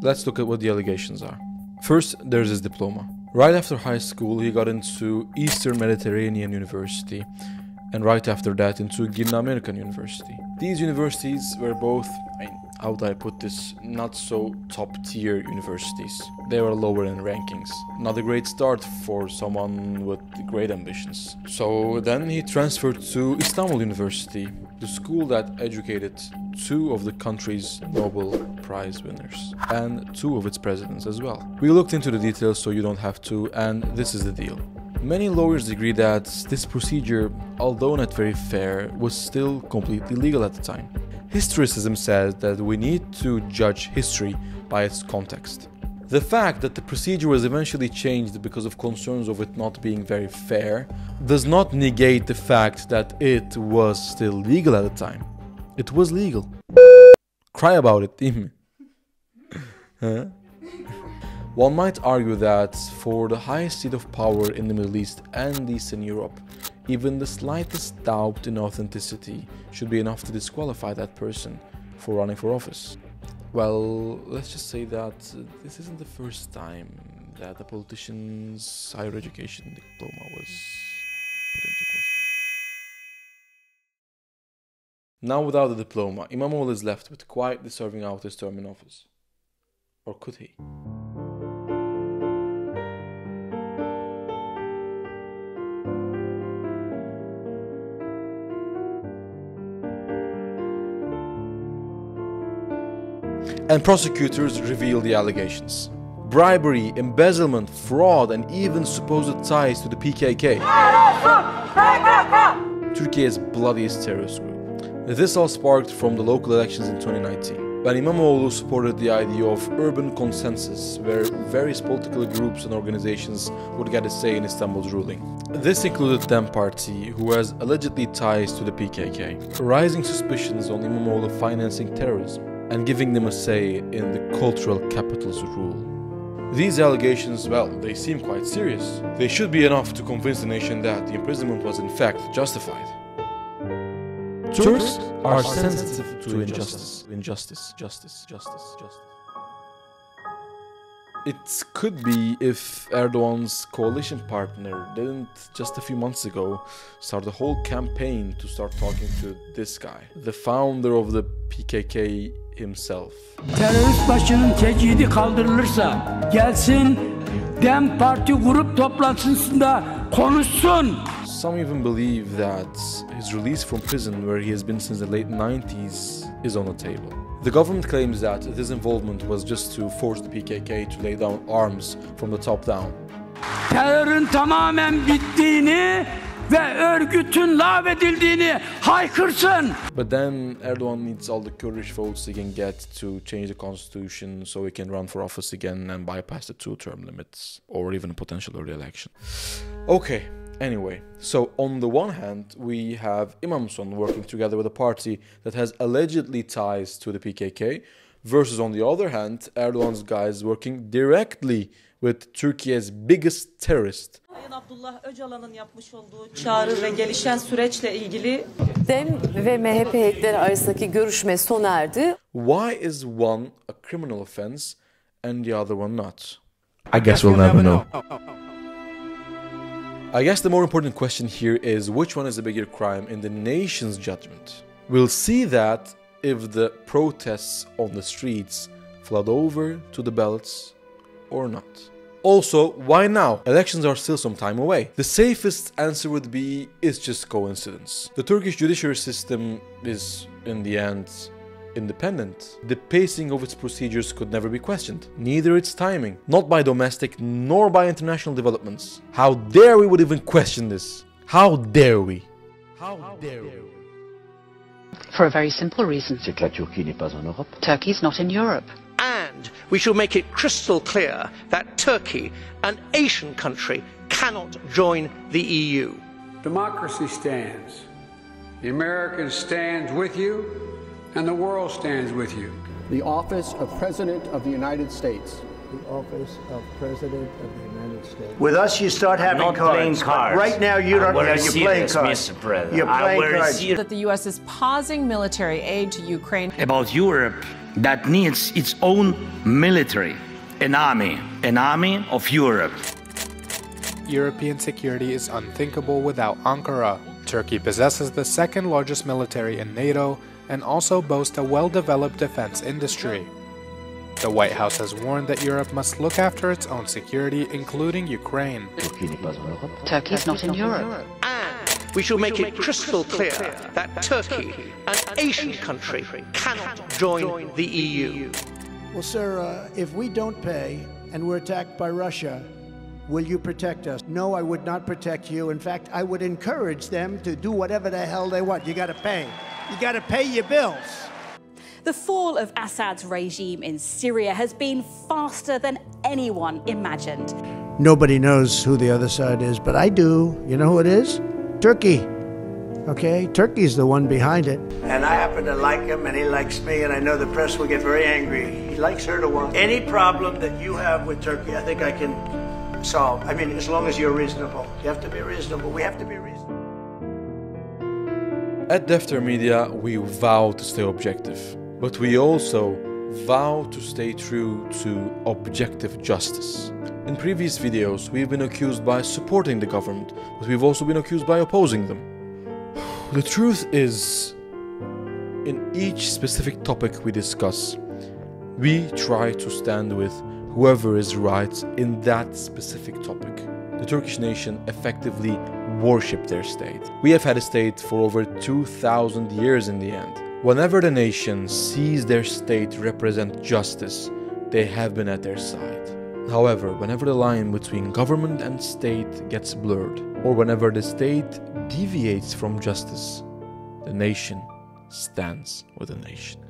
Let's look at what the allegations are. First, there's his diploma. Right after high school, he got into Eastern Mediterranean University, and right after that into Guinea American University. These universities were both, how do I put this, not so top tier universities. They were lower in rankings. Not a great start for someone with great ambitions. So then he transferred to Istanbul University, the school that educated two of the country's Nobel Prize winners and two of its presidents as well. We looked into the details so you don't have to, and this is the deal. Many lawyers agree that this procedure, although not very fair, was still completely legal at the time. Historicism says that we need to judge history by its context. The fact that the procedure was eventually changed because of concerns of it not being very fair does not negate the fact that it was still legal at the time. It was legal. Cry about it, değil mi? Huh? One might argue that for the highest seat of power in the Middle East and Eastern Europe, even the slightest doubt in authenticity should be enough to disqualify that person for running for office. Well, let's just say that this isn't the first time that a politician's higher education diploma was put into question. Now, without the diploma, İmamoğlu is left with quietly serving out his term in office. Or could he? And prosecutors reveal the allegations. Bribery, embezzlement, fraud, and even supposed ties to the PKK. Turkey's bloodiest terrorist group. This all sparked from the local elections in 2019, when İmamoğlu supported the idea of urban consensus, where various political groups and organizations would get a say in Istanbul's ruling. This included DEM Party, who has allegedly ties to the PKK, rising suspicions on İmamoğlu financing terrorism, and giving them a say in the cultural capital's rule. These allegations, well, they seem quite serious. They should be enough to convince the nation that the imprisonment was in fact justified. Turks are sensitive to injustice. Justice. It could be if Erdogan's coalition partner didn't just a few months ago start a whole campaign to start talking to this guy, the founder of the PKK himself. Terörist başının tecidi kaldırılırsa gelsin DEM Parti grup toplantısında konuşsun. Some even believe that his release from prison, where he has been since the late 90s, is on the table. The government claims that this involvement was just to force the PKK to lay down arms from the top down. Terörün tamamen bittiğini ve örgütün lağvedildiğini haykırsın. But then Erdogan needs all the Kurdish votes he can get to change the constitution so he can run for office again and bypass the two-term limits or even a potential early election. Okay. Anyway, so on the one hand, we have İmamoğlu working together with a party that has allegedly ties to the PKK, versus on the other hand, Erdogan's guys working directly with Turkey's biggest terrorist. Sayın Abdullah Öcalan'ın yapmış olduğu çağrı ve gelişen süreçle ilgili DEM ve MHP heyetleri arasındaki görüşme sona erdi. Why is one a criminal offense and the other one not? I guess we'll never know. I guess the more important question here is which one is a bigger crime in the nation's judgment. We'll see that if the protests on the streets flood over to the ballots or not. Also, why now? Elections are still some time away. The safest answer would be it's just coincidence. The Turkish judiciary system is, in the end, independent. The pacing of its procedures could never be questioned. Neither its timing, not by domestic nor by international developments. How dare we would even question this? How dare we? How dare we? For a very simple reason. C'est que la Turquie n'est pas en Europe. Turkey's not in Europe. And we shall make it crystal clear that Turkey, an Asian country, cannot join the EU. Democracy stands. The Americans stand with you, and the world stands with you. The office of President of the United States. The office of President of the United States. With us, you start having not playing cards. Right now, you don't. Yeah, you're playing cards. Mr. President. You're playing cards. That the U.S. is pausing military aid to Ukraine. About Europe, that needs its own military, an army of Europe. European security is unthinkable without Ankara. Turkey possesses the second largest military in NATO and also boasts a well-developed defense industry. The White House has warned that Europe must look after its own security, including Ukraine. Turkey is not in Europe. And we shall make it crystal clear that Turkey, an Asian country, cannot join the EU. Well, sir, if we don't pay and we're attacked by Russia, will you protect us? No, I would not protect you. In fact, I would encourage them to do whatever the hell they want. You got to pay. You got to pay your bills. The fall of Assad's regime in Syria has been faster than anyone imagined. Nobody knows who the other side is, but I do. You know who it is? Turkey. Okay? Turkey's the one behind it. And I happen to like him, and he likes me, and I know the press will get very angry. He likes Erdogan. Any problem that you have with Turkey, I think I can solve. I mean, as long as you're reasonable. You have to be reasonable. We have to be reasonable. At Defter Media, we vow to stay objective, but we also vow to stay true to objective justice. In previous videos, we've been accused by supporting the government, but we've also been accused by opposing them. The truth is, in each specific topic we discuss, we try to stand with whoever is right in that specific topic. The Turkish nation effectively worshipped their state. We have had a state for over 2,000 years in the end. Whenever the nation sees their state represent justice, they have been at their side. However, whenever the line between government and state gets blurred, or whenever the state deviates from justice, the nation stands with the nation.